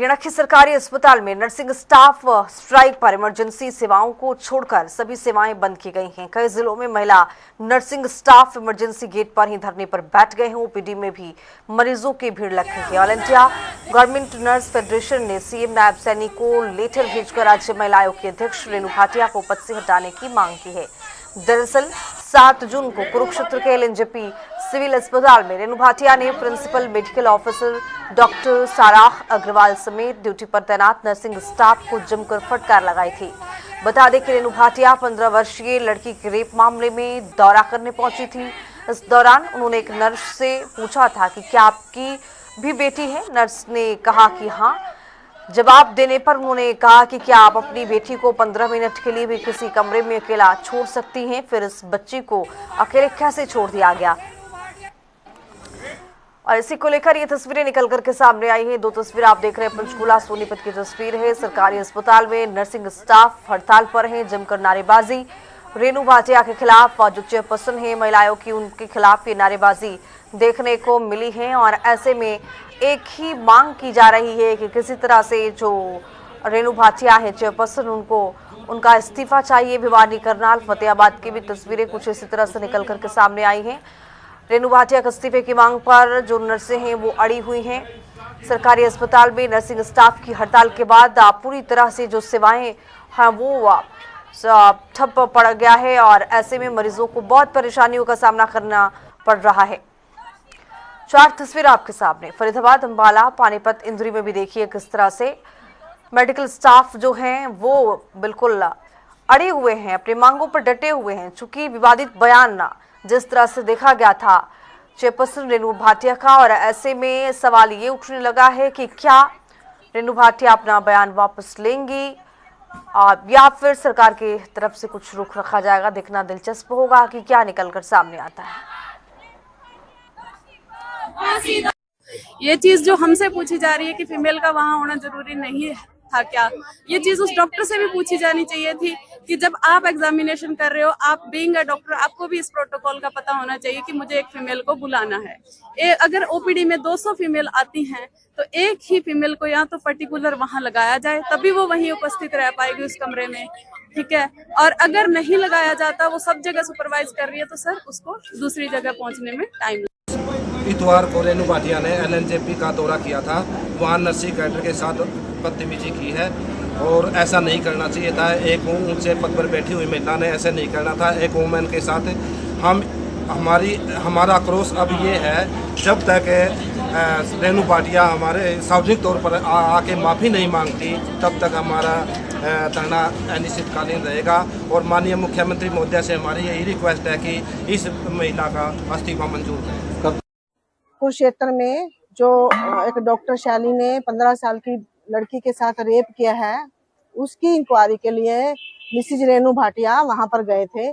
हरियाणा के सरकारी अस्पताल में नर्सिंग स्टाफ स्ट्राइक पर इमरजेंसी सेवाओं को छोड़कर सभी सेवाएं बंद की गई हैं। कई जिलों में महिला नर्सिंग स्टाफ इमरजेंसी गेट पर ही धरने पर बैठ गए हैं। ओपीडी में भी मरीजों की भीड़ लग गई है। All India government nurse federation ने सीएम नायब सैनी को लेटर भेजकर राज्य महिला आयोग की अध्यक्ष रेणु भाटिया को पद से हटाने की मांग की है। दरअसल 7 जून को कुरुक्षेत्र के एलएनजेपी सिविल अस्पताल में रेणु भाटिया ने principal medical officer doctor Sarah Agarwal समेत ड्यूटी पर तैनात नर्सिंग स्टाफ को जमकर फटकार लगाई थी। बता दें कि रेणु भाटिया 15 वर्षीय लड़की के रेप मामले में दौरा करने पहुंची थी। इस दौरान उन्होंने एक नर्स से पूछा था कि क्या आपकी भी बेटी है। नर्स ने कहा कि हाँ। जवाब देने पर उन्होंने कहा कि क्या आप अपनी बेटी को 15 मिनट के लिए भी किसी कमरे में अकेला छोड़ सकती हैं। फिर इस बच्ची को अकेले कैसे छोड़ दिया गया। और इसी को लेकर ये तस्वीरें निकल करके सामने आई हैं। 2 तस्वीर आप देख रहे हैं, पंचकूला सोनीपत की तस्वीर है। सरकारी अस्पताल में नर्सिंग स्टाफ हड़ताल पर है, जमकर नारेबाजी। रेणु भाटिया के खिलाफ जो चेयरपर्सन है महिला आयोग की, उनके खिलाफ ये नारेबाजी देखने को मिली है। और ऐसे में एक ही मांग की जा रही है कि किसी तरह से जो रेणु भाटिया है चेयरपर्सन, उनका इस्तीफा चाहिए। भिवानी, करनाल, फतेहाबाद की भी तस्वीरें कुछ इसी तरह से निकल करके सामने आई हैं। रेणु भाटिया के इस्तीफे की मांग पर जो नर्सें हैं वो अड़ी हुई हैं। सरकारी अस्पताल में नर्सिंग स्टाफ की हड़ताल के बाद पूरी तरह से जो सेवाएं हैं वो ठप पड़ गया है। और ऐसे में मरीजों को बहुत परेशानियों का सामना करना पड़ रहा है। 4 तस्वीर आपके सामने, फरीदाबाद, अंबाला, पानीपत, इंदौर में भी देखिए किस तरह से मेडिकल स्टाफ जो हैं वो बिल्कुल अड़े हुए हैं, अपनी मांगों पर डटे हुए हैं। चूंकि विवादित बयान जिस तरह से देखा गया था चेयरपर्सन रेणु भाटिया का, और ऐसे में सवाल ये उठने लगा है कि क्या रेणु भाटिया अपना बयान वापस लेंगी या फिर सरकार की तरफ से कुछ रुख रखा जाएगा। देखना दिलचस्प होगा कि क्या निकलकर सामने आता है। ये चीज जो हमसे पूछी जा रही है कि फीमेल का वहाँ होना जरूरी नहीं था क्या, ये चीज उस डॉक्टर से भी पूछी जानी चाहिए थी कि जब आप एग्जामिनेशन कर रहे हो, आप बीइंग अ डॉक्टर, आपको भी इस प्रोटोकॉल का पता होना चाहिए कि मुझे एक फीमेल को बुलाना है। अगर ओपीडी में 200 फीमेल आती हैं तो एक ही फीमेल को या तो पर्टिकुलर वहां लगाया जाए, तभी वो वहीं उपस्थित रह पाएगी उस कमरे में, ठीक है। और अगर नहीं लगाया जाता, वो सब जगह सुपरवाइज कर रही है, तो सर उसको दूसरी जगह पहुंचने में टाइम। इतवार को रेणु भाटिया ने एलएनजेपी का दौरा किया था, वहाँ नर्सिंग कैडर के साथ बदतमीजी की है और ऐसा नहीं करना चाहिए था। एक ऊंचे पद पर बैठी हुई महिला ने ऐसे नहीं करना था एक वुमेन के साथ। हमारा आक्रोश अब ये है, जब तक रेणु भाटिया हमारे सार्वजनिक तौर पर आके माफ़ी नहीं मांगती, तब तक हमारा धरना अनिश्चितकालीन रहेगा। और माननीय मुख्यमंत्री महोदय से हमारी यही रिक्वेस्ट है कि इस महिला का इस्तीफा मंजूर करें। कुरुक्षेत्र में जो एक डॉक्टर शैली ने 15 साल की लड़की के साथ रेप किया है, उसकी इंक्वायरी के लिए मिसेज रेणु भाटिया वहां पर गए थे।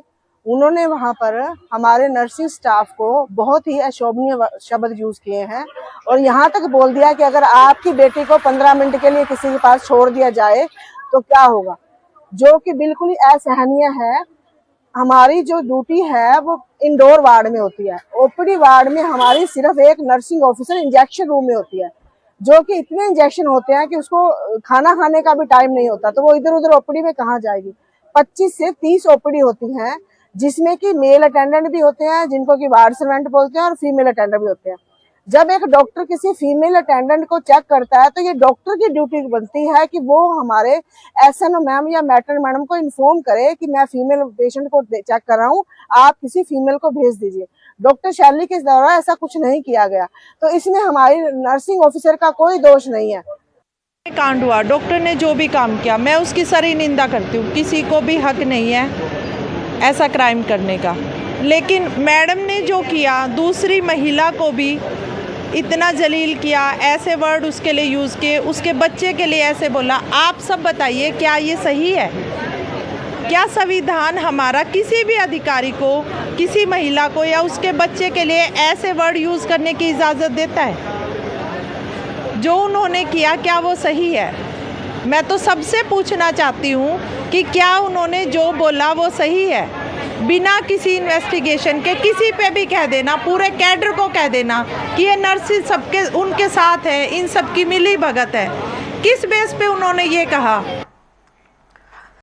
उन्होंने वहां पर हमारे नर्सिंग स्टाफ को बहुत ही अशोभनीय शब्द यूज किए हैं और यहाँ तक बोल दिया कि अगर आपकी बेटी को 15 मिनट के लिए किसी के पास छोड़ दिया जाए तो क्या होगा, जो कि बिल्कुल ही असहनीय है। हमारी जो ड्यूटी है वो इंडोर वार्ड में होती है। ओपीडी वार्ड में हमारी सिर्फ एक नर्सिंग ऑफिसर इंजेक्शन रूम में होती है, जो कि इतने इंजेक्शन होते हैं कि उसको खाना खाने का भी टाइम नहीं होता, तो वो इधर उधर ओपीडी में कहाँ जाएगी। 25 से 30 ओपीडी होती हैं, जिसमें कि मेल अटेंडेंट भी होते हैं जिनको कि वार्ड सर्वेंट बोलते हैं और फीमेल अटेंडेंट भी होते हैं। जब एक डॉक्टर किसी फीमेल अटेंडेंट को चेक करता है तो ये डॉक्टर की ड्यूटी बनती है कि वो हमारे एसएनओ मैम या मैटर मैडम को इन्फॉर्म करे कि मैं फीमेल पेशेंट को चेक कर रहा हूँ, आप किसी फीमेल को भेज दीजिए। डॉक्टर शैली के दौरान ऐसा कुछ नहीं किया गया, तो इसमें हमारी नर्सिंग ऑफिसर का कोई दोष नहीं है। कांड हुआ, डॉक्टर ने जो भी काम किया मैं उसकी सरी निंदा करती हूँ। किसी को भी हक नहीं है ऐसा क्राइम करने का, लेकिन मैडम ने जो किया, दूसरी महिला को भी इतना जलील किया, ऐसे वर्ड उसके लिए यूज़ किए, उसके बच्चे के लिए ऐसे बोला। आप सब बताइए क्या ये सही है? क्या संविधान हमारा किसी भी अधिकारी को, किसी महिला को या उसके बच्चे के लिए ऐसे वर्ड यूज़ करने की इजाज़त देता है? जो उन्होंने किया क्या वो सही है? मैं तो सबसे पूछना चाहती हूँ कि क्या उन्होंने जो बोला वो सही है? बिना किसी इन्वेस्टिगेशन के किसी पे भी कह देना, पूरे कैडर को कह देना कि ये नर्सिंग सबके उनके साथ है, इन सब की मिली भगत है, किस बेस पे उन्होंने ये कहा?